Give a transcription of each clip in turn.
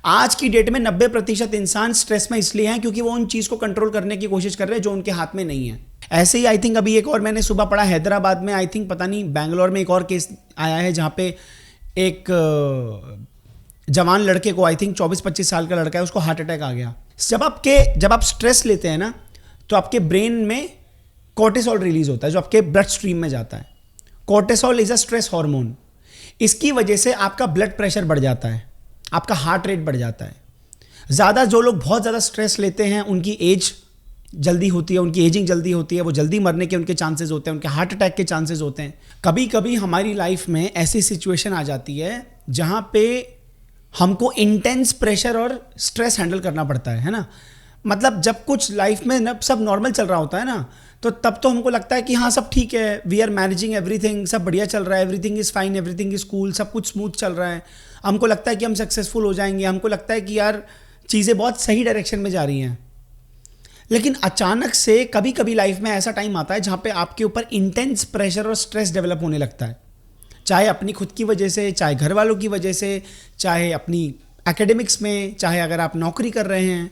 आज की डेट में 90% इंसान स्ट्रेस में इसलिए हैं क्योंकि वो उन चीज़ को कंट्रोल करने की कोशिश कर रहे हैं जो उनके हाथ में नहीं है। ऐसे ही आई थिंक अभी एक और मैंने सुबह पढ़ा हैदराबाद में, आई थिंक पता नहीं बैंगलोर में एक और केस आया है जहाँ पे एक जवान लड़के को, आई थिंक 24-25 साल का लड़का है, उसको हार्ट अटैक आ गया। जब आप स्ट्रेस लेते हैं ना तो आपके ब्रेन में कोर्टिसोल रिलीज होता है जो आपके ब्लड स्ट्रीम में जाता है। Cortisol is a stress hormone. इसकी वजह से आपका ब्लड प्रेशर बढ़ जाता है, आपका हार्ट रेट बढ़ जाता है। ज़्यादा जो लोग बहुत ज़्यादा स्ट्रेस लेते हैं उनकी एज जल्दी होती है, उनकी एजिंग जल्दी होती है, वो जल्दी मरने के उनके चांसेस होते हैं, उनके हार्ट अटैक के चांसेस होते हैं। कभी कभी हमारी लाइफ में ऐसी सिचुएशन आ जाती है जहाँ पे हमको इंटेंस प्रेशर और स्ट्रेस हैंडल करना पड़ता है ना। मतलब जब कुछ लाइफ में न सब नॉर्मल चल रहा होता है ना, तो तब तो हमको लगता है कि हाँ सब ठीक है, वी आर मैनेजिंग एवरीथिंग, सब बढ़िया चल रहा है, everything is fine, everything is cool, सब कुछ स्मूथ चल रहा है। हमको लगता है कि हम सक्सेसफुल हो जाएंगे, हमको लगता है कि यार चीज़ें बहुत सही डायरेक्शन में जा रही हैं। लेकिन अचानक से कभी कभी लाइफ में ऐसा टाइम आता है जहाँ पे आपके ऊपर इंटेंस प्रेशर और स्ट्रेस डेवलप होने लगता है, चाहे अपनी खुद की वजह से, चाहे घर वालों की वजह से, चाहे अपनी एकेडमिक्स में, चाहे अगर आप नौकरी कर रहे हैं।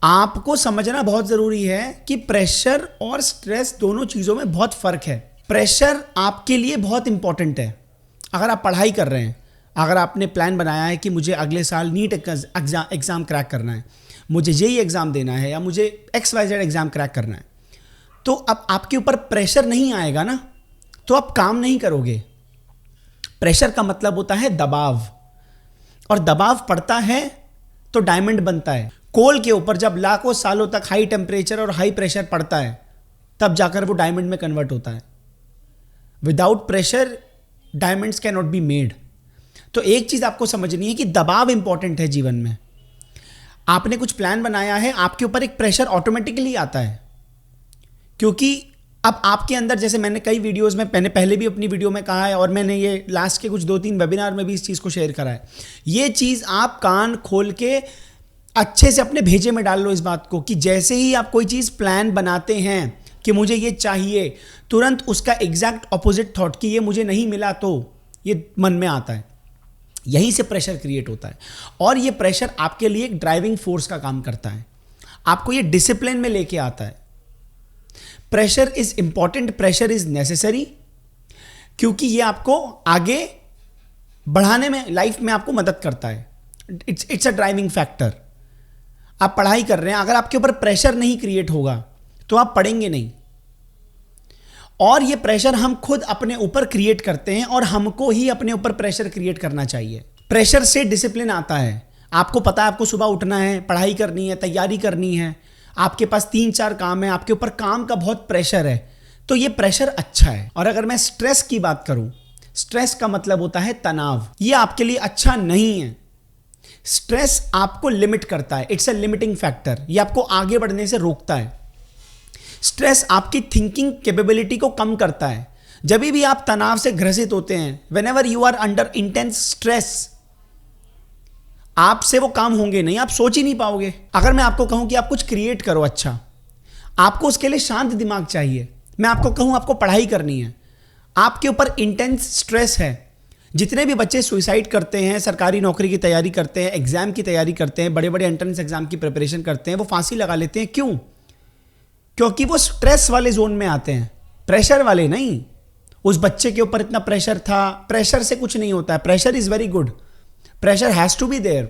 आपको समझना बहुत ज़रूरी है कि प्रेशर और स्ट्रेस दोनों चीज़ों में बहुत फ़र्क है। प्रेशर आपके लिए बहुत इंपॉर्टेंट है। अगर आप पढ़ाई कर रहे हैं, अगर आपने प्लान बनाया है कि मुझे अगले साल नीट एग्ज़ाम क्रैक करना है, मुझे जेईई एग्ज़ाम देना है, या मुझे XYZ एग्ज़ाम क्रैक करना है, तो अब आपके ऊपर प्रेशर नहीं आएगा ना तो आप काम नहीं करोगे। प्रेशर का मतलब होता है दबाव, और दबाव पड़ता है तो डायमंड बनता है। कोल के ऊपर जब लाखों सालों तक हाई टेम्परेचर और हाई प्रेशर पड़ता है तब जाकर वो डायमंड में कन्वर्ट होता है। Without pressure diamonds can not be made. तो एक चीज़ आपको समझनी है कि दबाव इंपॉर्टेंट है जीवन में। आपने कुछ प्लान बनाया है, आपके ऊपर एक प्रेशर ऑटोमेटिकली आता है, क्योंकि अब आपके अंदर, जैसे मैंने कई वीडियोस में, मैंने पहले भी अपनी वीडियो में कहा है और मैंने ये लास्ट के कुछ 2-3 वेबिनार में भी इस चीज़ को शेयर करा है। ये चीज़ आप कान खोल के अच्छे से अपने भेजे में डाल लो इस बात को कि जैसे ही आप कोई चीज़ प्लान बनाते हैं कि मुझे ये चाहिए, तुरंत उसका एग्जैक्ट ऑपोजिट थॉट कि ये मुझे नहीं मिला तो ये मन में आता है। यहीं से प्रेशर क्रिएट होता है, और ये प्रेशर आपके लिए एक ड्राइविंग फोर्स का काम करता है, आपको ये डिसिप्लिन में लेके आता है। Pressure is important, pressure is necessary, क्योंकि ये आपको आगे बढ़ाने में, लाइफ में आपको मदद करता है। It's a driving factor. आप पढ़ाई कर रहे हैं, अगर आपके ऊपर प्रेशर नहीं क्रिएट होगा तो आप पढ़ेंगे नहीं, और ये प्रेशर हम खुद अपने ऊपर क्रिएट करते हैं, और हमको ही अपने ऊपर प्रेशर क्रिएट करना चाहिए। प्रेशर से डिसिप्लिन आता है। आपको पता है आपको सुबह उठना है, पढ़ाई करनी है, तैयारी करनी है, आपके पास 3-4 काम है, आपके ऊपर काम का बहुत प्रेशर है, तो ये प्रेशर अच्छा है। और अगर मैं स्ट्रेस की बात करूं, स्ट्रेस का मतलब होता है तनाव। ये आपके लिए अच्छा नहीं है। स्ट्रेस आपको लिमिट करता है, इट्स अ लिमिटिंग फैक्टर। ये आपको आगे बढ़ने से रोकता है। स्ट्रेस आपकी थिंकिंग कैपेबिलिटी को कम करता है। जब भी आप तनाव से ग्रसित होते हैं, whenever you are under intense stress, आपसे वो काम होंगे नहीं, आप सोच ही नहीं पाओगे। अगर मैं आपको कहूं कि आप कुछ क्रिएट करो अच्छा, आपको उसके लिए शांत दिमाग चाहिए। मैं आपको कहूं आपको पढ़ाई करनी है, आपके ऊपर इंटेंस स्ट्रेस है। जितने भी बच्चे सुसाइड करते हैं, सरकारी नौकरी की तैयारी करते हैं, एग्जाम की तैयारी करते हैं, बड़े बड़े एंट्रेंस एग्जाम की प्रिपरेशन करते हैं, वो फांसी लगा लेते हैं। क्यों? क्योंकि वो स्ट्रेस वाले जोन में आते हैं, प्रेशर वाले नहीं। उस बच्चे के ऊपर इतना प्रेशर था। प्रेशर से कुछ नहीं होता है। Pressure is very good, pressure has to be there.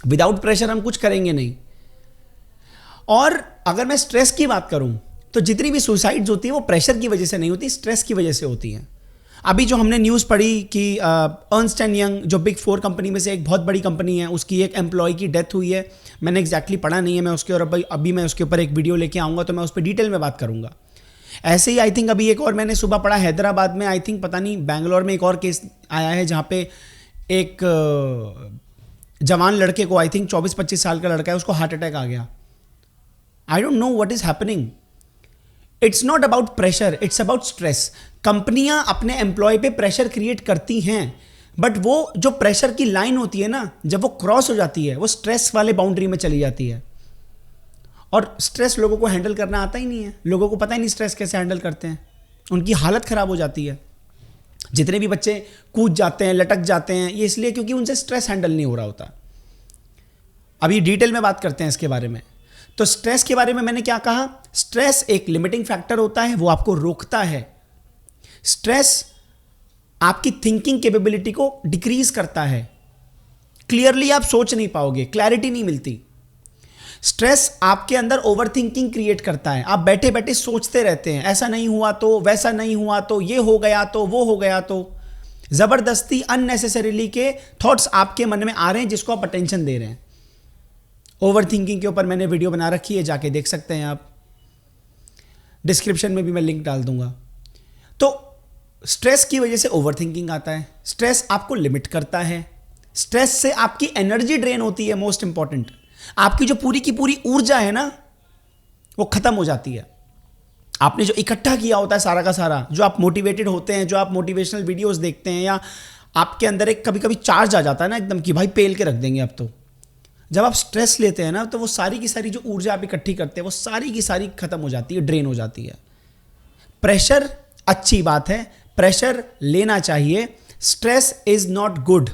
Without pressure हम कुछ करेंगे नहीं। और अगर मैं स्ट्रेस की बात करूं तो जितनी भी सुसाइड्स होती है वो प्रेशर की वजह से नहीं होती, स्ट्रेस की वजह से होती हैं। अभी जो हमने न्यूज़ पढ़ी कि अर्नस्ट एंड यंग, जो बिग 4 कंपनी में से एक बहुत बड़ी कंपनी है, उसकी एक एम्प्लॉय की डेथ हुई है। मैंने एग्जैक्टली पढ़ा नहीं है मैं उसके, और अभी मैं उसके ऊपर एक वीडियो लेके आऊँगा तो मैं उस पर डिटेल में बात करूँगा। ऐसे ही आई थिंक अभी एक और मैंने सुबह पढ़ा हैदराबाद में, आई थिंक पता नहीं बैंगलोर में एक और केस आया है जहाँ पे एक जवान लड़के को, आई थिंक 24-25 साल का लड़का है, उसको हार्ट अटैक आ गया। I don't know what is happening. It's not about pressure, it's about stress. कंपनियां अपने एम्प्लॉय पे प्रेशर क्रिएट करती हैं, बट वो जो प्रेशर की लाइन होती है ना, जब वो क्रॉस हो जाती है वो स्ट्रेस वाले बाउंड्री में चली जाती है। और स्ट्रेस लोगों को हैंडल करना आता ही नहीं है। लोगों को पता ही नहीं स्ट्रेस कैसे हैंडल करते हैं, उनकी हालत खराब हो जाती है। जितने भी बच्चे कूद जाते हैं, लटक जाते हैं, ये इसलिए क्योंकि उनसे स्ट्रेस हैंडल नहीं हो रहा होता। अभी डिटेल में बात करते हैं इसके बारे में। तो स्ट्रेस के बारे में मैंने क्या कहा, स्ट्रेस एक लिमिटिंग फैक्टर होता है, वो आपको रोकता है। स्ट्रेस आपकी थिंकिंग कैपेबिलिटी को डिक्रीज करता है, क्लियरली आप सोच नहीं पाओगे, क्लैरिटी नहीं मिलती। स्ट्रेस आपके अंदर ओवर थिंकिंग क्रिएट करता है, आप बैठे बैठे सोचते रहते हैं, ऐसा नहीं हुआ तो, वैसा नहीं हुआ तो, ये हो गया तो, वो हो गया तो। जबरदस्ती अननेसेसरीली के थॉट्स आपके मन में आ रहे हैं जिसको आप अटेंशन दे रहे हैं। ओवर थिंकिंग के ऊपर मैंने वीडियो बना रखी है, जाके देख सकते हैं आप, डिस्क्रिप्शन में भी मैं लिंक डाल दूंगा। तो स्ट्रेस की वजह से ओवर थिंकिंग आता है, स्ट्रेस आपको लिमिट करता है, स्ट्रेस से आपकी एनर्जी ड्रेन होती है, मोस्ट इंपॉर्टेंट, आपकी जो पूरी की पूरी ऊर्जा है ना वो खत्म हो जाती है। आपने जो इकट्ठा किया होता है सारा का सारा, जो आप मोटिवेटेड होते हैं, जो आप मोटिवेशनल वीडियोस देखते हैं, या आपके अंदर एक कभी कभी चार्ज आ जाता है ना एकदम कि भाई पेल के रख देंगे अब तो। जब आप स्ट्रेस लेते हैं ना तो वो सारी की सारी जो ऊर्जा आप इकट्ठी करते हैं वो सारी की सारी खत्म हो जाती है, ड्रेन हो जाती है। प्रेशर अच्छी बात है, प्रेशर लेना चाहिए। Stress is not good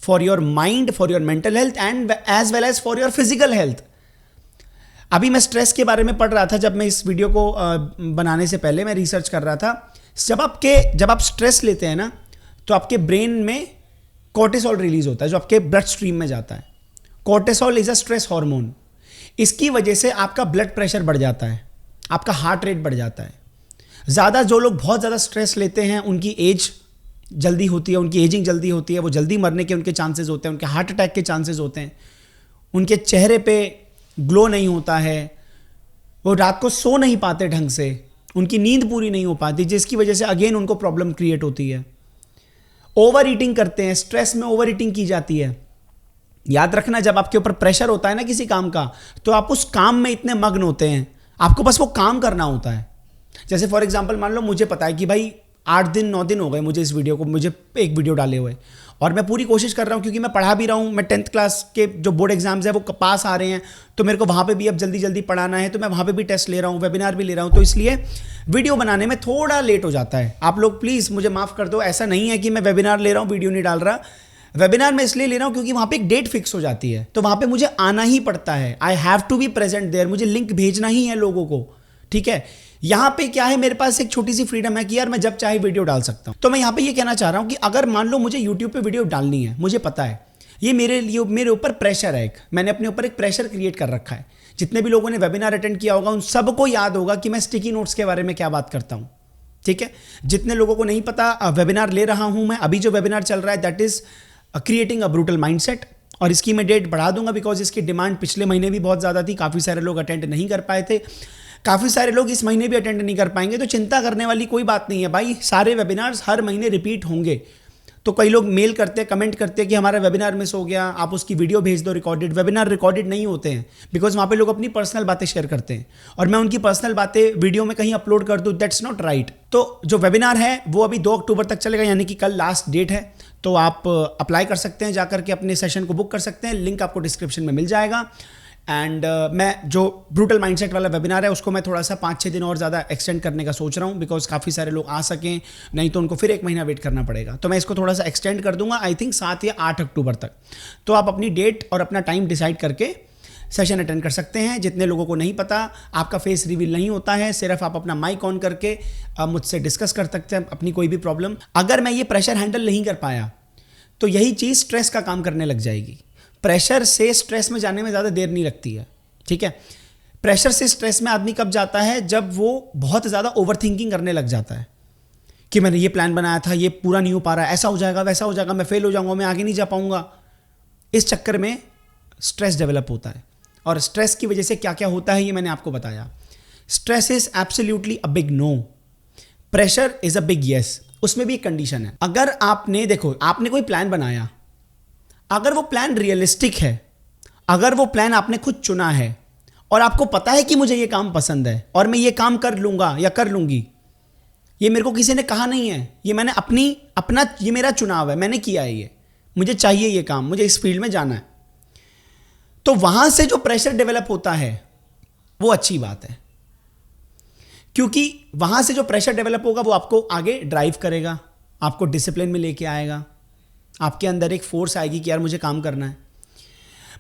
for your mind, for your mental health and as well as for your physical health. अभी मैं स्ट्रेस के बारे में पढ़ रहा था, जब मैं इस वीडियो को बनाने से पहले मैं रिसर्च कर रहा था। जब आप स्ट्रेस लेते हैं ना तो आपके ब्रेन में कोर्टिसोल रिलीज होता है जो आपके ब्लड स्ट्रीम में जाता है। Cortisol is a stress hormone. इसकी वजह से आपका ब्लड प्रेशर बढ़ जाता है, आपका हार्ट रेट बढ़ जाता है। ज़्यादा जो लोग बहुत ज़्यादा स्ट्रेस लेते हैं उनकी एज जल्दी होती है, उनकी एजिंग जल्दी होती है, वो जल्दी मरने के उनके चांसेस होते हैं, उनके हार्ट अटैक के चांसेस होते हैं, उनके चेहरे पे ग्लो नहीं होता है, वो रात को सो नहीं पाते ढंग से, उनकी नींद पूरी नहीं हो पाती, जिसकी वजह से अगेन उनको प्रॉब्लम क्रिएट होती है। ओवर ईटिंग करते हैं, स्ट्रेस में ओवर ईटिंग की जाती है। याद रखना, जब आपके ऊपर प्रेशर होता है ना किसी काम का, तो आप उस काम में इतने मग्न होते हैं, आपको बस वो काम करना होता है। जैसे फॉर एग्जांपल मान लो मुझे पता है कि भाई 8 दिन 9 दिन हो गए मुझे इस वीडियो को, मुझे एक वीडियो डाले हुए, और मैं पूरी कोशिश कर रहा हूँ क्योंकि मैं पढ़ा भी रहा हूँ। मैं 10th क्लास के जो बोर्ड एग्जाम्स है वो पास आ रहे हैं, तो मेरे को वहाँ पे भी अब जल्दी जल्दी पढ़ाना है, तो मैं वहाँ पे भी टेस्ट ले रहा हूँ, वेबिनार भी ले रहा हूँ, तो इसलिए वीडियो बनाने में थोड़ा लेट हो जाता है। आप लोग प्लीज़ मुझे माफ़ कर दो, ऐसा नहीं है कि मैं वेबिनार ले रहा हूँ वीडियो नहीं डाल रहा। वेबिनार में इसलिए ले रहा हूँ क्योंकि वहाँ पे एक डेट फिक्स हो जाती है, तो वहाँ पे मुझे आना ही पड़ता है। I have to be present there, मुझे लिंक भेजना ही है लोगों को, ठीक है। यहाँ पे क्या है, मेरे पास एक छोटी सी फ्रीडम है कि यार मैं जब चाहे वीडियो डाल सकता हूँ। तो मैं यहाँ पे ये कहना चाह रहा हूँ कि अगर मान लो मुझे यूट्यूब पे वीडियो डालनी है, मुझे पता है ये मेरे ऊपर प्रेशर है, मैंने अपने ऊपर एक प्रेशर क्रिएट कर रखा है। जितने भी लोगों ने वेबिनार अटेंड किया होगा उन सबको याद होगा कि मैं स्टिकी नोट्स के बारे में क्या बात करता हूँ, ठीक है। जितने लोगों को नहीं पता, वेबिनार ले रहा हूँ मैं, अभी जो वेबिनार चल रहा है that is creating a brutal mindset, और इसकी मैं डेट बढ़ा दूंगा बिकॉज इसकी डिमांड पिछले महीने भी बहुत ज़्यादा थी, काफ़ी सारे लोग अटेंड नहीं कर पाए थे, काफ़ी सारे लोग इस महीने भी अटेंड नहीं कर पाएंगे। तो चिंता करने वाली कोई बात नहीं है भाई, सारे वेबिनार्स हर महीने रिपीट होंगे। तो कई लोग मेल करते हैं, कमेंट करते हैं कि हमारा वेबिनार मिस हो गया, आप उसकी वीडियो भेज दो रिकॉर्डेड। वेबिनार रिकॉर्डेड नहीं होते हैं बिकॉज वहाँ पे लोग अपनी पर्सनल बातें शेयर करते हैं, और मैं उनकी पर्सनल बातें वीडियो में कहीं अपलोड कर दूँ, दैट्स नॉट राइट। तो जो वेबिनार है वो अभी 2 अक्टूबर तक चलेगा, यानी कि कल लास्ट डेट है। तो आप अप्लाई कर सकते हैं, जाकर के अपने सेशन को बुक कर सकते हैं, लिंक आपको डिस्क्रिप्शन में मिल जाएगा। एंड मैं जो ब्रूटल माइंडसेट वाला वेबिनार है उसको मैं थोड़ा सा 5-6 दिन और ज़्यादा एक्सटेंड करने का सोच रहा हूँ, बिकॉज काफ़ी सारे लोग आ सकें, नहीं तो उनको फिर 1 महीना वेट करना पड़ेगा। तो मैं इसको थोड़ा सा एक्सटेंड कर दूंगा, आई थिंक 7 या 8 अक्टूबर तक। तो आप अपनी डेट और अपना टाइम डिसाइड करके सेशन अटेंड कर सकते हैं। जितने लोगों को नहीं पता, आपका फेस रिवील नहीं होता है, सिर्फ आप अपना माइक ऑन करके मुझसे डिस्कस कर सकते हैं अपनी कोई भी प्रॉब्लम। अगर मैं ये प्रेशर हैंडल नहीं कर पाया तो यही चीज़ स्ट्रेस का काम करने लग जाएगी। प्रेशर से स्ट्रेस में जाने में ज़्यादा देर नहीं लगती है, ठीक है। प्रेशर से स्ट्रेस में आदमी कब जाता है, जब वो बहुत ज़्यादा ओवर थिंकिंग करने लग जाता है कि मैंने ये प्लान बनाया था, ये पूरा नहीं हो पा रहा है, ऐसा हो जाएगा, वैसा हो जाएगा, मैं फेल हो जाऊंगा, मैं आगे नहीं जा पाऊंगा। इस चक्कर में स्ट्रेस डेवलप होता है, और स्ट्रेस की वजह से क्या क्या होता है ये मैंने आपको बताया। Stress is absolutely a big no, pressure is a big yes. उसमें भी एक कंडीशन है, अगर आपने देखो आपने कोई प्लान बनाया, अगर वो प्लान रियलिस्टिक है, अगर वो प्लान आपने खुद चुना है और आपको पता है कि मुझे ये काम पसंद है और मैं ये काम कर लूंगा या कर लूंगी, ये मेरे को किसी ने कहा नहीं है, ये मैंने अपना ये मेरा चुनाव है, मैंने किया है, ये मुझे चाहिए, ये काम मुझे इस फील्ड में जाना है, तो वहां से जो प्रेशर डेवलप होता है वो अच्छी बात है, क्योंकि वहां से जो प्रेशर डेवलप होगा वो आपको आगे ड्राइव करेगा, आपको डिसिप्लिन में लेके आएगा, आपके अंदर एक फोर्स आएगी कि यार मुझे काम करना है।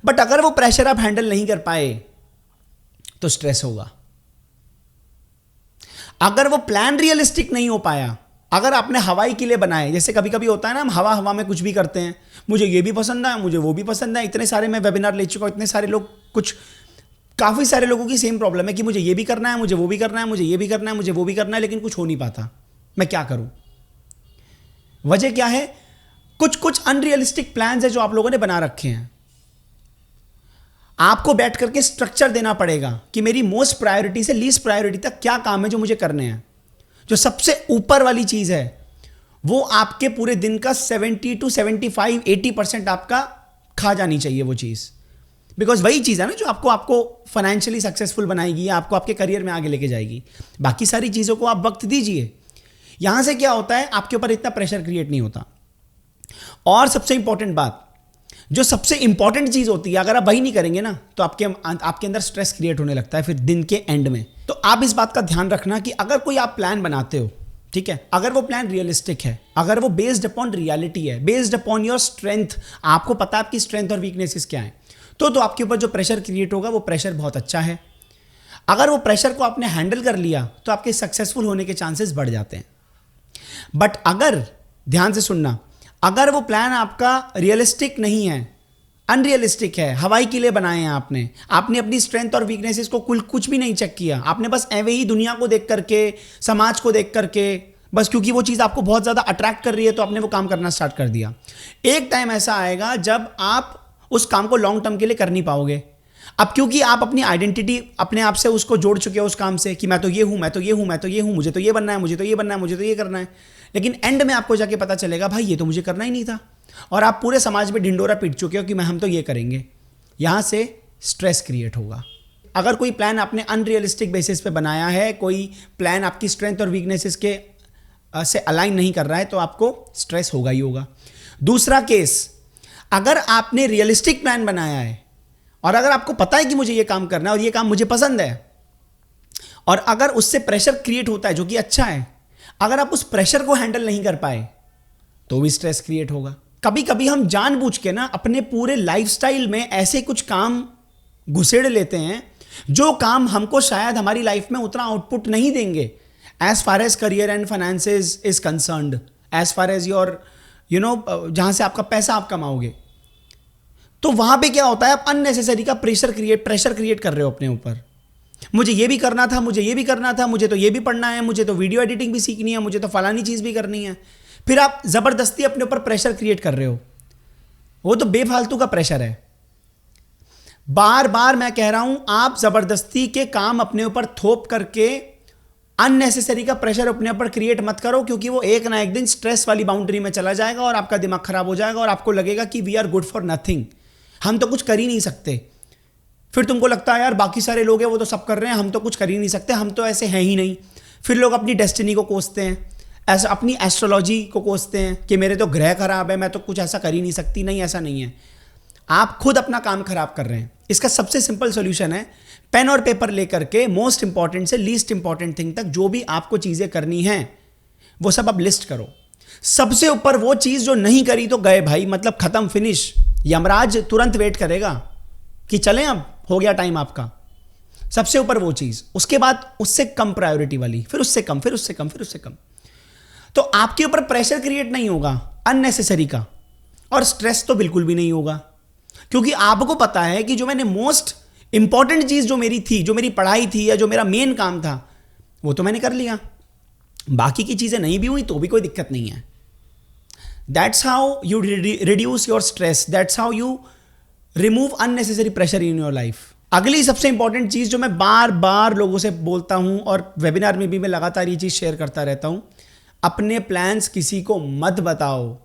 बट अगर वो प्रेशर आप हैंडल नहीं कर पाए तो स्ट्रेस होगा। अगर वो प्लान रियलिस्टिक नहीं हो पाया, अगर आपने हवाई किले बनाए, जैसे कभी कभी होता है ना, हम हवा हवा में कुछ भी करते हैं, मुझे ये भी पसंद है, मुझे वो भी पसंद है। इतने सारे मैं वेबिनार ले चुका हूं, इतने सारे लोग, काफी सारे लोगों की सेम प्रॉब्लम है कि मुझे ये भी करना है, मुझे वो भी करना है, मुझे ये भी करना है, मुझे वो भी करना है, लेकिन कुछ हो नहीं पाता। मैं क्या करूं? वजह क्या है? कुछ अनरियलिस्टिक प्लान्स है जो आप लोगों ने बना रखे हैं। आपको बैठ करके स्ट्रक्चर देना पड़ेगा कि मेरी मोस्ट प्रायोरिटी से लीस्ट प्रायोरिटी तक क्या काम है जो मुझे करने हैं। जो सबसे ऊपर वाली चीज है वो आपके पूरे दिन का 70 to 75, 80% आपका खा जानी चाहिए वो चीज। बिकॉज वही चीज है ना जो आपको फाइनेंशियली सक्सेसफुल बनाएगी, आपको आपके करियर में आगे लेके जाएगी। बाकी सारी चीजों को आप वक्त दीजिए। यहां से क्या होता है, आपके ऊपर इतना प्रेशर क्रिएट नहीं होता। और सबसे इंपॉर्टेंट बात, जो सबसे इंपॉर्टेंट चीज होती है, अगर आप वही नहीं करेंगे ना तो आपके अंदर स्ट्रेस क्रिएट होने लगता है फिर दिन के एंड में। तो आप इस बात का ध्यान रखना कि अगर कोई आप प्लान बनाते हो, ठीक है, अगर वो प्लान रियलिस्टिक है, अगर वो बेस्ड अपॉन रियलिटी है, बेस्ड अपॉन योर स्ट्रेंथ, आपको पता है आपकी स्ट्रेंथ और वीकनेसेस क्या है, तो आपके ऊपर जो प्रेशर क्रिएट होगा वो प्रेशर बहुत अच्छा है। अगर वो प्रेशर को आपने हैंडल कर लिया तो आपके सक्सेसफुल होने के चांसेस बढ़ जाते हैं। बट अगर, ध्यान से सुनना, अगर वो प्लान आपका रियलिस्टिक नहीं है, अनरियलिस्टिक है, हवाई किले बनाए हैं आपने अपनी स्ट्रेंथ और वीकनेसेस को कुछ भी नहीं चेक किया, आपने बस एवे ही दुनिया को देख करके, समाज को देख करके, बस क्योंकि वो चीज़ आपको बहुत ज़्यादा अट्रैक्ट कर रही है तो आपने वो काम करना स्टार्ट कर दिया। एक टाइम ऐसा आएगा जब आप उस काम को लॉन्ग टर्म के लिए कर नहीं पाओगे। अब क्योंकि आप अपनी आइडेंटिटी अपने आप से उसको जोड़ चुके हो उस काम से कि मैं तो ये हूं, मैं तो ये हूं, मैं तो ये हूं, मुझे तो ये बनना है, मुझे तो ये बनना है, मुझे तो ये करना है। लेकिन एंड में आपको जाके पता चलेगा भाई ये तो मुझे करना ही नहीं था, और आप पूरे समाज में ढिंडोरा पीट चुके हो कि हम तो ये करेंगे। यहां से स्ट्रेस क्रिएट होगा। अगर कोई प्लान आपने अनरियलिस्टिक बेसिस पे बनाया है, कोई प्लान आपकी स्ट्रेंथ और वीकनेसेस के से अलाइन नहीं कर रहा है, तो आपको स्ट्रेस होगा ही होगा। दूसरा केस, अगर आपने रियलिस्टिक प्लान बनाया है और अगर आपको पता है कि मुझे ये काम करना है और ये काम मुझे पसंद है, और अगर उससे प्रेशर क्रिएट होता है जो कि अच्छा है, अगर आप उस प्रेशर को हैंडल नहीं कर पाए तो भी स्ट्रेस क्रिएट होगा। कभी कभी हम जानबूझ के ना अपने पूरे लाइफस्टाइल में ऐसे कुछ काम घुसेड़ लेते हैं जो काम हमको शायद हमारी लाइफ में उतना आउटपुट नहीं देंगे, as far as career and finances is concerned, as far as your जहां से आपका पैसा आप कमाओगे। तो वहां पे क्या होता है, आप अननेसेसरी का प्रेशर क्रिएट कर रहे हो अपने ऊपर। मुझे ये भी करना था, मुझे ये भी करना था, मुझे तो ये भी पढ़ना है, मुझे तो वीडियो एडिटिंग भी सीखनी है, मुझे तो फलानी चीज भी करनी है। फिर आप जबरदस्ती अपने ऊपर प्रेशर क्रिएट कर रहे हो। वो तो बेफालतू का प्रेशर है। बार बार मैं कह रहा हूं, आप जबरदस्ती के काम अपने ऊपर थोप करके अननेसेसरी का प्रेशर अपने ऊपर क्रिएट मत करो, क्योंकि वो एक ना एक दिन स्ट्रेस वाली बाउंड्री में चला जाएगा और आपका दिमाग खराब हो जाएगा और आपको लगेगा कि we are good for nothing, हम तो कुछ कर ही नहीं सकते। फिर तुमको लगता है यार बाकी सारे लोग हैं वो तो सब कर रहे हैं, हम तो कुछ कर ही नहीं सकते, हम तो ऐसे हैं ही नहीं। फिर लोग अपनी डेस्टिनी को कोसते हैं, ऐसा अपनी एस्ट्रोलॉजी को कोसते हैं कि मेरे तो ग्रह खराब है, मैं तो कुछ ऐसा कर ही नहीं सकती। नहीं, ऐसा नहीं है, आप खुद अपना काम खराब कर रहे हैं। इसका सबसे सिंपल सॉल्यूशन है, पेन और पेपर लेकर के मोस्ट इंपॉर्टेंट से लीस्ट इंपॉर्टेंट थिंग तक जो भी आपको चीजें करनी है वो सब आप लिस्ट करो। सबसे ऊपर वो चीज जो नहीं करी तो गए भाई, मतलब खत्म, फिनिश। यमराज तुरंत वेट करेगा कि चलें, अब हो गया टाइम आपका। सबसे ऊपर वो चीज, उसके बाद उससे कम प्रायोरिटी वाली, फिर उससे कम, फिर उससे कम, फिर उससे कम। तो आपके ऊपर प्रेशर क्रिएट नहीं होगा अननेसेसरी का, और स्ट्रेस तो बिल्कुल भी नहीं होगा, क्योंकि आपको पता है कि जो मैंने मोस्ट इंपॉर्टेंट चीज जो मेरी थी, जो मेरी पढ़ाई थी या जो मेरा मेन काम था, वो तो मैंने कर लिया। बाकी की चीजें नहीं भी हुई तो भी कोई दिक्कत नहीं है। That's how you reduce your stress, that's how you remove unnecessary pressure in your life. अगली सबसे इंपॉर्टेंट चीज जो मैं बार बार लोगों से बोलता हूं और वेबिनार में भी मैं लगातार ये चीज शेयर करता रहता हूं, अपने प्लान्स किसी को मत बताओ,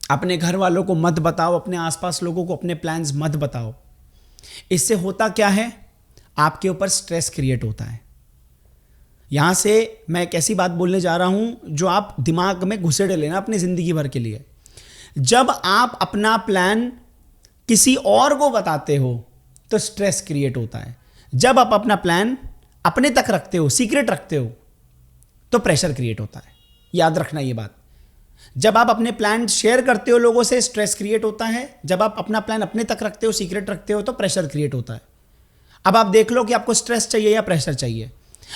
अपने घर वालों को मत बताओ, अपने आसपास लोगों को अपने प्लान्स मत बताओ। इससे होता क्या है, आपके ऊपर स्ट्रेस क्रिएट होता है। यहां से मैं एक ऐसी बात बोलने जा रहा हूं जो आप दिमाग में घुसेड़ लेना अपनी जिंदगी भर के लिए। जब आप अपना प्लान किसी और को बताते हो तो स्ट्रेस क्रिएट होता है। जब आप अपना प्लान अपने तक रखते हो, सीक्रेट रखते हो, तो प्रेशर क्रिएट होता है। याद रखना ये बात। जब आप अपने प्लान शेयर करते हो लोगों से, स्ट्रेस क्रिएट होता है। जब आप अपना प्लान अपने तक रखते हो, सीक्रेट रखते हो, तो प्रेशर क्रिएट होता है। अब आप देख लो कि आपको स्ट्रेस चाहिए या प्रेशर चाहिए।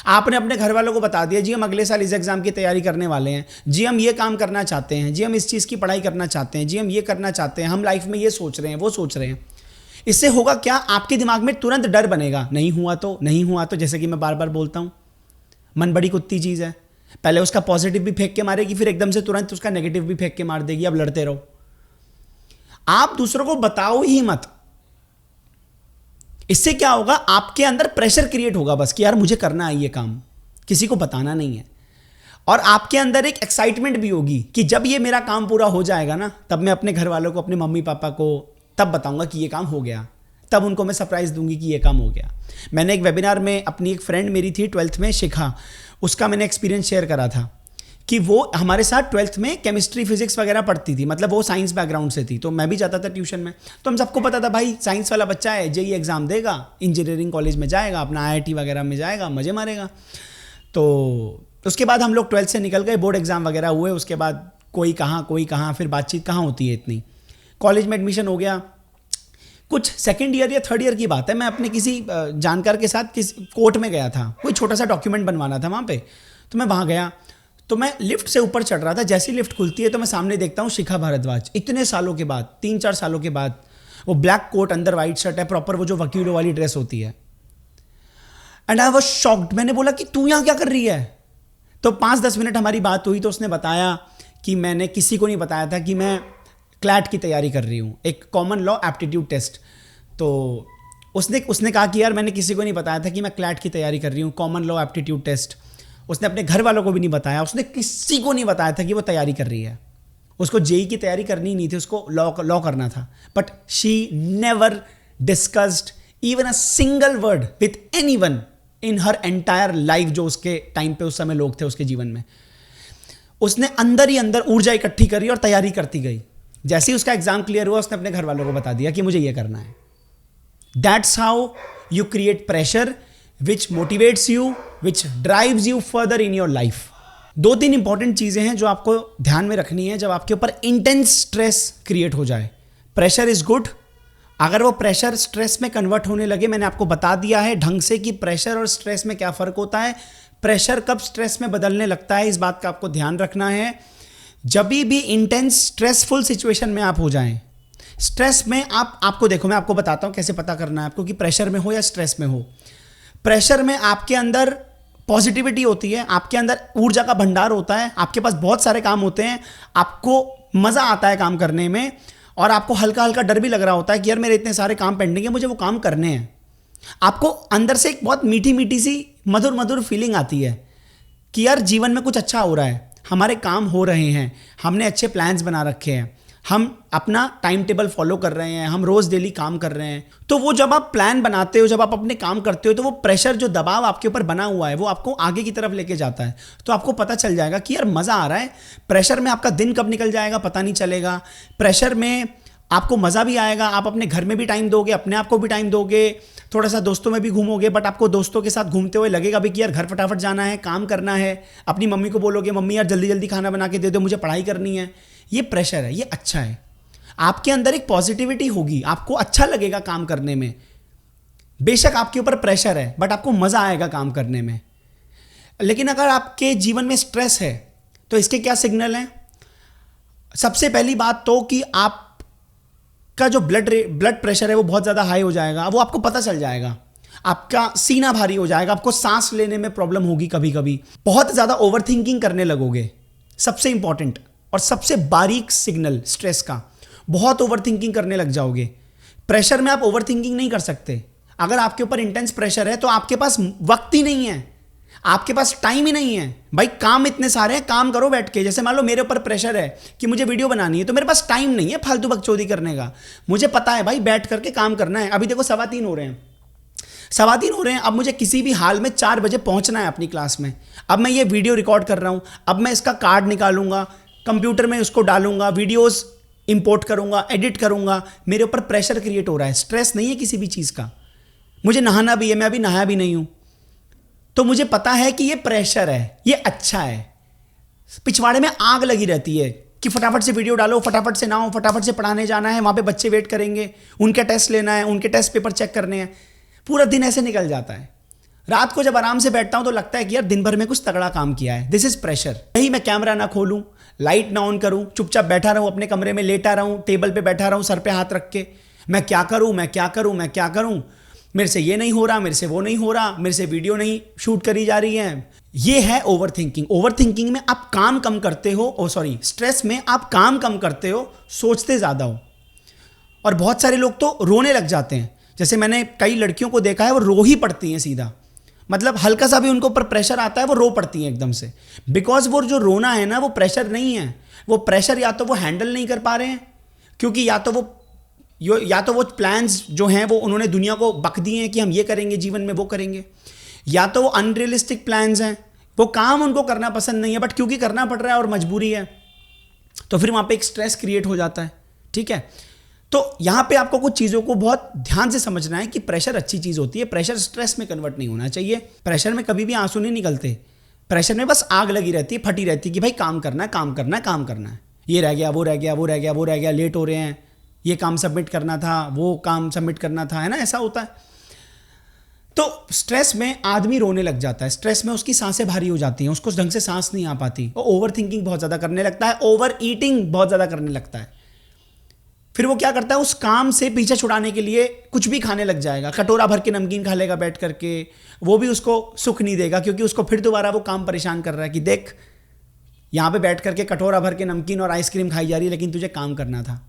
आपने अपने घर वालों को बता दिया, जी हम अगले साल इस एग्जाम की तैयारी करने वाले हैं, जी हम ये काम करना चाहते हैं, जी हम इस चीज़ की पढ़ाई करना चाहते हैं, जी हम ये करना चाहते हैं, हम लाइफ में ये सोच रहे हैं, वो सोच रहे हैं। इससे होगा क्या, आपके दिमाग में तुरंत डर बनेगा, नहीं हुआ तो, नहीं हुआ तो। जैसे कि मैं बार बार बोलता हूँ, मन बड़ी कुत्ती चीज़ है, पहले उसका पॉजिटिव भी फेंक के मारेगी, फिर एकदम से तुरंत उसका नेगेटिव भी फेंक के मार देगी। अब लड़ते रहो। आप दूसरों को बताओ ही मत। इससे क्या होगा, आपके अंदर प्रेशर क्रिएट होगा बस कि यार मुझे करना है ये काम, किसी को बताना नहीं है। और आपके अंदर एक एक्साइटमेंट भी होगी कि जब ये मेरा काम पूरा हो जाएगा ना, तब मैं अपने घर वालों को, अपने मम्मी पापा को तब बताऊंगा कि ये काम हो गया, तब उनको मैं सरप्राइज दूंगी कि ये काम हो गया। मैंने एक वेबिनार में अपनी एक फ्रेंड मेरी थी 12th में, शिखा, उसका मैंने एक्सपीरियंस शेयर करा था कि वो हमारे साथ 12th में केमिस्ट्री फिजिक्स वगैरह पढ़ती थी, मतलब वो साइंस बैकग्राउंड से थी। तो मैं भी जाता था ट्यूशन में, तो हम सबको पता था भाई साइंस वाला बच्चा है, जेईई एग्जाम देगा, इंजीनियरिंग कॉलेज में जाएगा, अपना IIT वगैरह में जाएगा, मजे मारेगा। तो उसके बाद हम लोग 12th से निकल गए, बोर्ड एग्जाम वगैरह हुए, उसके बाद कोई कहाँ, फिर बातचीत कहाँ होती है इतनी। कॉलेज में एडमिशन हो गया, कुछ सेकेंड ईयर या थर्ड ईयर की बात है, मैं अपने किसी जानकार के साथ किसी कोर्ट में गया था, कोई छोटा सा डॉक्यूमेंट बनवाना था वहाँ पे। तो मैं वहाँ गया, तो मैं लिफ्ट से ऊपर चढ़ रहा था, जैसी लिफ्ट खुलती है तो मैं सामने देखता हूँ शिखा भारद्वाज, इतने सालों के बाद, 3-4 सालों के बाद। वो ब्लैक कोट, अंदर वाइट शर्ट है, प्रॉपर वो जो वकीलों वाली ड्रेस होती है। And I was shocked. मैंने बोला कि तू यहाँ क्या कर रही है? तो 5-10 मिनट हमारी बात हुई, तो उसने बताया कि मैंने किसी को नहीं बताया था कि मैं क्लैट की तैयारी कर रही हूँ, एक कॉमन लॉ एप्टीट्यूड टेस्ट। तो उसने कहा कि यार मैंने किसी को नहीं बताया था कि मैं क्लैट की तैयारी कर रही हूँ, कॉमन लॉ एप्टीट्यूड टेस्ट। उसने अपने घर वालों को भी नहीं बताया, उसने किसी को नहीं बताया था कि वो तैयारी कर रही है। उसको जेईई की तैयारी करनी नहीं थी, उसको लॉ करना था। But she never discussed even a single word with anyone in her entire life, जो उसके टाइम पे उस समय लोग थे उसके जीवन में। उसने अंदर ही अंदर ऊर्जा इकट्ठी करी और तैयारी करती गई। जैसे ही उसका एग्जाम क्लियर हुआ, उसने अपने घर वालों को बता दिया कि मुझे ये करना है। That's how you create pressure which motivates you, which drives you further in your life. 2-3 important चीजें हैं जो आपको ध्यान में रखनी है जब आपके ऊपर इंटेंस स्ट्रेस क्रिएट हो जाए। प्रेशर इज गुड, अगर वो प्रेशर स्ट्रेस में कन्वर्ट होने लगे, मैंने आपको बता दिया है ढंग से कि प्रेशर और स्ट्रेस में क्या फर्क होता है। प्रेशर कब स्ट्रेस में बदलने लगता है, इस बात का आपको ध्यान रखना है। जब भी इंटेंस स्ट्रेसफुल सिचुएशन में आप हो जाएं, स्ट्रेस में आपको देखो, मैं आपको बताता हूं कैसे पता करना है आपको कि प्रेशर में हो या स्ट्रेस में हो। प्रेशर में आपके अंदर पॉजिटिविटी होती है, आपके अंदर ऊर्जा का भंडार होता है, आपके पास बहुत सारे काम होते हैं, आपको मजा आता है काम करने में, और आपको हल्का हल्का डर भी लग रहा होता है कि यार मेरे इतने सारे काम पेंडिंग है, मुझे वो काम करने हैं। आपको अंदर से एक बहुत मीठी मीठी सी मधुर मधुर फीलिंग आती है कि यार जीवन में कुछ अच्छा हो रहा है, हमारे काम हो रहे हैं, हमने अच्छे प्लान्स बना रखे हैं, हम अपना टाइम टेबल फॉलो कर रहे हैं, हम रोज डेली काम कर रहे हैं। तो वो जब आप प्लान बनाते हो, जब आप अपने काम करते हो, तो वो प्रेशर, जो दबाव आपके ऊपर बना हुआ है, वो आपको आगे की तरफ लेके जाता है। तो आपको पता चल जाएगा कि यार मजा आ रहा है। प्रेशर में आपका दिन कब निकल जाएगा पता नहीं चलेगा। प्रेशर में आपको मजा भी आएगा, आप अपने घर में भी टाइम दोगे, अपने आप को भी टाइम दोगे, थोड़ा सा दोस्तों में भी घूमोगे। बट आपको दोस्तों के साथ घूमते हुए लगेगा भी कि यार घर फटाफट जाना है, काम करना है। अपनी मम्मी को बोलोगे, मम्मी यार जल्दी जल्दी खाना बना के दे दो, मुझे पढ़ाई करनी है। ये प्रेशर है, ये अच्छा है। आपके अंदर एक पॉजिटिविटी होगी, आपको अच्छा लगेगा काम करने में। बेशक आपके ऊपर प्रेशर है, बट आपको मजा आएगा काम करने में। लेकिन अगर आपके जीवन में स्ट्रेस है, तो इसके क्या सिग्नल हैं? सबसे पहली बात तो कि आपका जो ब्लड प्रेशर है वो बहुत ज़्यादा हाई हो जाएगा, वो आपको पता चल जाएगा। आपका सीना भारी हो जाएगा, आपको सांस लेने में प्रॉब्लम होगी कभी कभी। बहुत ज़्यादा ओवर थिंकिंग करने लगोगे, सबसे इंपॉर्टेंट और सबसे बारीक सिग्नल स्ट्रेस का। बहुत ओवर थिंकिंग करने लग जाओगे। प्रेशर में आप ओवर थिंकिंग नहीं कर सकते। अगर आपके ऊपर इंटेंस प्रेशर है तो आपके पास वक्त ही नहीं है, आपके पास टाइम ही नहीं है। भाई काम इतने सारे हैं, काम करो बैठ के। जैसे मान लो मेरे ऊपर प्रेशर है कि मुझे वीडियो बनानी है, तो मेरे पास टाइम नहीं है फालतू बकचोदी करने का। मुझे पता है भाई बैठ करके काम करना है। अभी देखो 3:15 हो रहे हैं, 3:15 हो रहे हैं। अब मुझे किसी भी हाल में 4 बजे पहुंचना है अपनी क्लास में। अब मैं ये वीडियो रिकॉर्ड कर रहा हूं, अब मैं इसका कार्ड निकालूंगा, कंप्यूटर में उसको डालूंगा, वीडियोस इंपोर्ट करूंगा, एडिट करूंगा। मेरे ऊपर प्रेशर क्रिएट हो रहा है, स्ट्रेस नहीं है किसी भी चीज का। मुझे नहाना भी है, मैं अभी नहाया भी नहीं हूं, तो मुझे पता है कि ये प्रेशर है, ये अच्छा है। पिछवाड़े में आग लगी रहती है कि फटाफट से वीडियो डालो, फटाफट से नहाओ, फटाफट से पढ़ाने जाना है, वहाँ पे बच्चे वेट करेंगे, उनका टेस्ट लेना है, उनके टेस्ट पेपर चेक करने हैं, पूरा दिन ऐसे निकल जाता है। रात को जब आराम से बैठता हूँ तो लगता है कि यार दिन भर में कुछ तगड़ा काम किया है। This is pressure. कहीं मैं कैमरा ना खोलूँ, लाइट ना ऑन करूँ, चुपचाप बैठा रहूँ, अपने कमरे में लेटा रहूँ, टेबल पे बैठा रहूँ, सर पे हाथ रख के, मैं क्या करूँ, मैं क्या करूँ, मैं क्या करूँ, मेरे से ये नहीं हो रहा, मेरे से वो नहीं हो रहा, मेरे से वीडियो नहीं शूट करी जा रही है। ये है ओवर थिंकिंग। ओवर थिंकिंग में आप काम कम करते हो, स्ट्रेस में आप काम कम करते हो, सोचते ज़्यादा हो। और बहुत सारे लोग तो रोने लग जाते हैं। जैसे मैंने कई लड़कियों को देखा है, वो रो ही पड़ती हैं सीधा, मतलब हल्का सा भी उनको ऊपर प्रेशर आता है वो रो पड़ती हैं एकदम से। बिकॉज वो जो रोना है ना, वो प्रेशर नहीं है, वो प्रेशर या तो वो हैंडल नहीं कर पा रहे हैं, क्योंकि या तो वो प्लान्स जो हैं वो उन्होंने दुनिया को बक दिए हैं कि हम ये करेंगे जीवन में, वो करेंगे, या तो वो अनरियलिस्टिक प्लान्स हैं, वो काम उनको करना पसंद नहीं है, बट क्योंकि करना पड़ रहा है और मजबूरी है, तो फिर वहाँ पे एक स्ट्रेस क्रिएट हो जाता है। ठीक है, तो यहाँ पे आपको कुछ चीज़ों को बहुत ध्यान से समझना है कि प्रेशर अच्छी चीज़ होती है, प्रेशर स्ट्रेस में कन्वर्ट नहीं होना चाहिए। प्रेशर में कभी भी आंसू नहीं निकलते, प्रेशर में बस आग लगी रहती है, फटी रहती है कि भाई काम करना है, काम करना है, काम करना है, ये रह गया, वो रह गया, वो रह गया, वो रह गया, लेट हो रहे हैं, ये काम सबमिट करना था, वो काम सबमिट करना था, है ना, ऐसा होता है। तो स्ट्रेस में आदमी रोने लग जाता है, स्ट्रेस में उसकी सांसें भारी हो जाती हैं, उसको ढंग से सांस नहीं आ पाती, और ओवर थिंकिंग बहुत ज़्यादा करने लगता है, ओवर ईटिंग बहुत ज़्यादा करने लगता है। फिर वो क्या करता है, उस काम से पीछे छुड़ाने के लिए कुछ भी खाने लग जाएगा, कटोरा भर के नमकीन खा लेगा बैठ करके, वो भी उसको सुख नहीं देगा, क्योंकि उसको फिर दोबारा वो काम परेशान कर रहा है कि देख यहाँ पे बैठ करके कटोरा भर के नमकीन और आइसक्रीम खाई जा रही है, लेकिन तुझे काम करना था।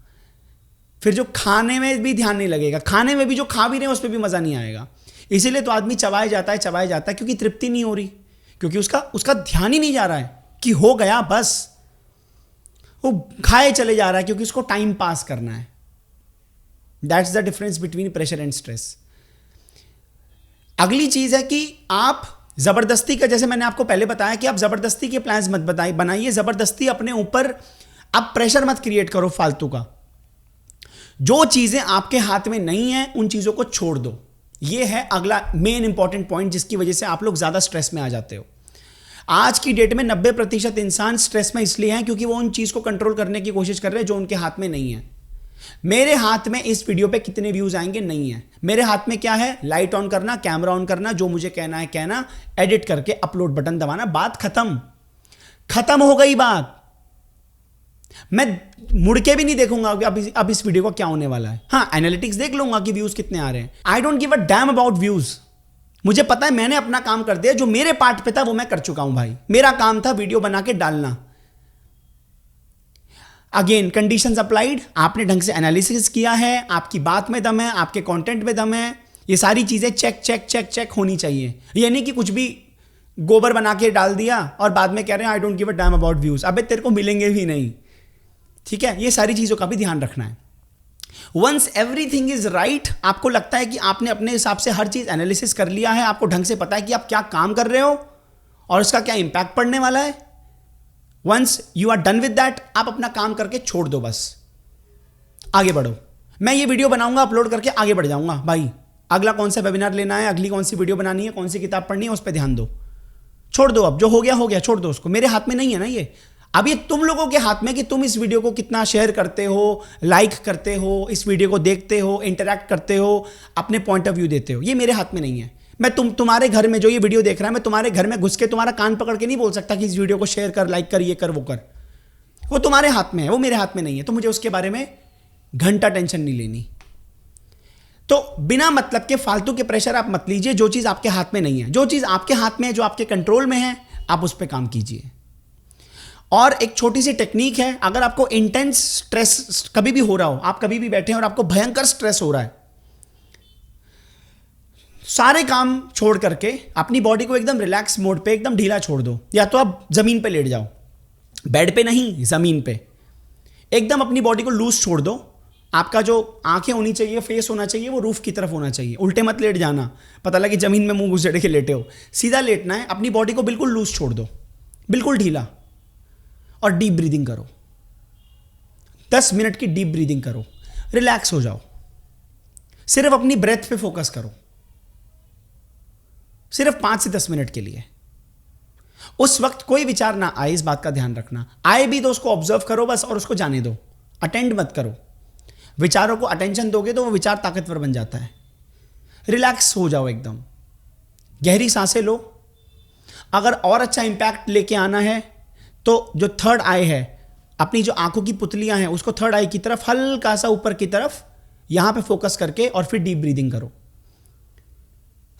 फिर जो खाने में भी ध्यान नहीं लगेगा, खाने में भी जो खा भी रहे हैं उस पर भी मज़ा नहीं आएगा। इसीलिए तो आदमी चबाए जाता है, क्योंकि तृप्ति नहीं हो रही, क्योंकि उसका ध्यान ही नहीं जा रहा है कि हो गया बस, वो खाए चले जा रहा है क्योंकि उसको टाइम पास करना है। That's the difference between pressure and stress. अगली चीज है कि आप जबरदस्ती का, जैसे मैंने आपको पहले बताया कि आप जबरदस्ती के प्लान्स मत बनाइए, जबरदस्ती अपने ऊपर आप प्रेशर मत क्रिएट करो फालतू का। जो चीजें आपके हाथ में नहीं है उन चीजों को छोड़ दो। ये है अगला मेन इंपॉर्टेंट पॉइंट, जिसकी वजह से आप लोग ज्यादा स्ट्रेस में आ जाते हो। आज की डेट में 90% इंसान स्ट्रेस में इसलिए हैं क्योंकि वो उन चीज को कंट्रोल करने की कोशिश कर रहे हैं जो उनके हाथ में नहीं है। मेरे हाथ में इस वीडियो पे कितने व्यूज आएंगे नहीं है। मेरे हाथ में क्या है, लाइट ऑन करना, कैमरा ऑन करना, जो मुझे कहना है कहना, एडिट करके अपलोड बटन दबाना, बात खत्म हो गई बात। मैं मुड़ के भी नहीं देखूंगा कि अब इस वीडियो को क्या होने वाला है। हाँ, एनालिटिक्स देख लूंगा कि व्यूज कितने आ रहे हैं। I don't give a damn about views. मुझे पता है मैंने अपना काम कर दिया, जो मेरे पार्ट पे था वो मैं कर चुका हूं भाई। मेरा काम था वीडियो बना के डालना। अगेन कंडीशंस अप्लाइड, आपने ढंग से एनालिसिस किया है, आपकी बात में दम है, आपके कंटेंट में दम है, ये सारी चीजें चेक चेक चेक चेक होनी चाहिए। ये नहीं कि कुछ भी गोबर बना के डाल दिया और बाद में कह रहे हैं I don't give a damn about views. अबे तेरे को मिलेंगे भी नहीं। ठीक है, ये सारी चीजों का भी ध्यान रखना है। वंस एवरीथिंग इज राइट, आपको लगता है कि आपने अपने हिसाब से हर चीज एनालिसिस कर लिया है, आपको ढंग से पता है कि आप क्या काम कर रहे हो और उसका क्या इंपैक्ट पड़ने वाला है। Once you are done with that, आप अपना काम करके छोड़ दो, बस आगे बढ़ो। मैं ये वीडियो बनाऊंगा, अपलोड करके आगे बढ़ जाऊंगा भाई। अगला कौन सा वेबिनार लेना है, अगली कौन सी वीडियो बनानी है, कौन सी किताब पढ़नी है, उस पर ध्यान दो। छोड़ दो, अब जो हो गया छोड़ दो उसको। मेरे हाथ में नहीं है ना ये। अब ये तुम लोगों के हाथ में कि तुम इस वीडियो को कितना शेयर करते हो, लाइक करते हो, इस वीडियो को देखते हो, इंटरैक्ट करते हो, अपने पॉइंट ऑफ व्यू देते हो। ये मेरे हाथ में नहीं है। मैं तुम्हारे घर में जो ये वीडियो देख रहा है, मैं तुम्हारे घर में घुस के तुम्हारा कान पकड़ के नहीं बोल सकता कि इस वीडियो को शेयर कर, लाइक कर, ये कर, वो कर। वो तुम्हारे हाथ में है, वो मेरे हाथ में नहीं है। तो मुझे उसके बारे में घंटा टेंशन नहीं लेनी। तो बिना मतलब के फालतू के प्रेशर आप मत लीजिए। जो चीज आपके हाथ में नहीं है, जो चीज आपके हाथ में है, जो आपके कंट्रोल में है, आप उस पर काम कीजिए। और एक छोटी सी टेक्निक है, अगर आपको इंटेंस स्ट्रेस कभी भी हो रहा हो, आप कभी भी बैठे हैं और आपको भयंकर स्ट्रेस हो रहा है, सारे काम छोड़ करके अपनी बॉडी को एकदम रिलैक्स मोड पे, एकदम ढीला छोड़ दो। या तो आप जमीन पे लेट जाओ, बेड पे नहीं, जमीन पे एकदम अपनी बॉडी को लूज छोड़ दो। आपका जो आंखें होनी चाहिए, फेस होना चाहिए, वो रूफ की तरफ होना चाहिए। उल्टे मत लेट जाना, पता लगे जमीन में मुंह घुसेड़ के लेटे हो। सीधा लेटना है, अपनी बॉडी को बिल्कुल लूज छोड़ दो, बिल्कुल ढीला, और डीप ब्रीदिंग करो। 10 मिनट की डीप ब्रीदिंग करो, रिलैक्स हो जाओ। सिर्फ अपनी ब्रेथ पे फोकस करो, सिर्फ 5 से 10 मिनट के लिए। उस वक्त कोई विचार ना आए, इस बात का ध्यान रखना। आए भी तो उसको ऑब्जर्व करो बस, और उसको जाने दो, अटेंड मत करो। विचारों को अटेंशन दोगे तो वो विचार ताकतवर बन जाता है। रिलैक्स हो जाओ एकदम, गहरी सांसें लो। अगर और अच्छा इंपैक्ट लेके आना है तो जो थर्ड आई है, अपनी जो आंखों की पुतलियां हैं उसको थर्ड आई की तरफ हल्का सा ऊपर की तरफ यहां पे फोकस करके, और फिर डीप ब्रीदिंग करो।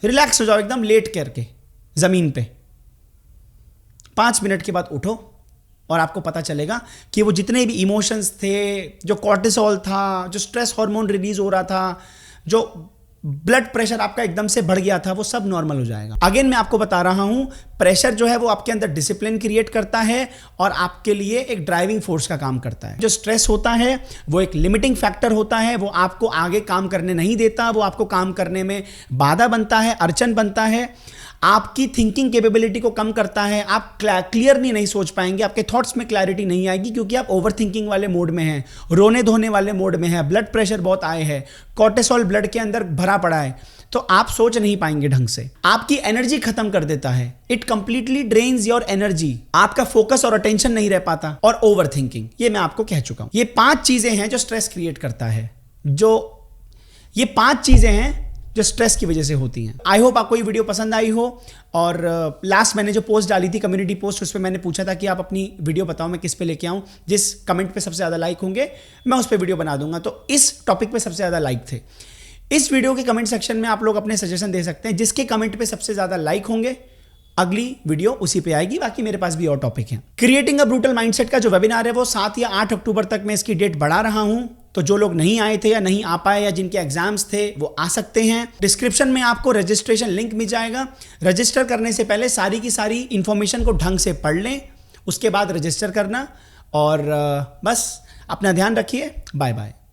रिलैक्स हो जाओ एकदम लेट करके जमीन पे। 5 मिनट के बाद उठो और आपको पता चलेगा कि वो जितने भी इमोशंस थे, जो कॉर्टिसोल था, जो स्ट्रेस हार्मोन रिलीज हो रहा था, जो ब्लड प्रेशर आपका एकदम से बढ़ गया था, वो सब नॉर्मल हो जाएगा। अगेन मैं आपको बता रहा हूं, प्रेशर जो है वो आपके अंदर डिसिप्लिन क्रिएट करता है और आपके लिए एक ड्राइविंग फोर्स का काम करता है। जो स्ट्रेस होता है वो एक लिमिटिंग फैक्टर होता है, वो आपको आगे काम करने नहीं देता, वो आपको काम करने में बाधा बनता है, अड़चन बनता है, आपकी थिंकिंग कैपेबिलिटी को कम करता है। आप क्लियरली नहीं सोच पाएंगे, आपके थॉट्स में क्लैरिटी नहीं आएगी, क्योंकि आप ओवर थिंकिंग वाले मोड में हैं, रोने धोने वाले मोड में हैं, ब्लड प्रेशर बहुत आए है, कॉर्टिसोल ब्लड के अंदर भरा पड़ा है, तो आप सोच नहीं पाएंगे ढंग से। आपकी एनर्जी खत्म कर देता है, it completely drains your energy. आपका फोकस और अटेंशन नहीं रह पाता, और ओवर थिंकिंग, ये मैं आपको कह चुका हूं। ये 5 चीजें हैं जो स्ट्रेस क्रिएट करता है, ये 5 चीजें हैं जो स्ट्रेस की वजह से होती हैं। आई होप आपको ये वीडियो पसंद आई हो। और लास्ट मैंने जो पोस्ट डाली थी, कम्युनिटी पोस्ट, उस पर मैंने पूछा था कि आप अपनी वीडियो बताओ मैं किस पे लेके आऊं, जिस कमेंट पे सबसे ज़्यादा लाइक होंगे मैं उस पर वीडियो बना दूंगा। तो इस टॉपिक पे सबसे ज़्यादा लाइक थे। इस वीडियो के कमेंट सेक्शन में आप लोग अपने सजेशन दे सकते हैं, जिसके कमेंट पे सबसे ज़्यादा लाइक होंगे अगली वीडियो उसी पे आएगी। बाकी मेरे पास भी और टॉपिक हैं। क्रिएटिंग अ ब्रूटल माइंडसेट का जो वेबिनार है वो 7 या 8 अक्टूबर तक मैं इसकी डेट बढ़ा रहा हूं। तो जो लोग नहीं आए थे या नहीं आ पाए या जिनके एग्जाम्स थे वो आ सकते हैं। डिस्क्रिप्शन में आपको रजिस्ट्रेशन लिंक मिल जाएगा। रजिस्टर करने से पहले सारी की सारी इंफॉर्मेशन को ढंग से पढ़ लें, उसके बाद रजिस्टर करना। और बस अपना ध्यान रखिए। Bye bye.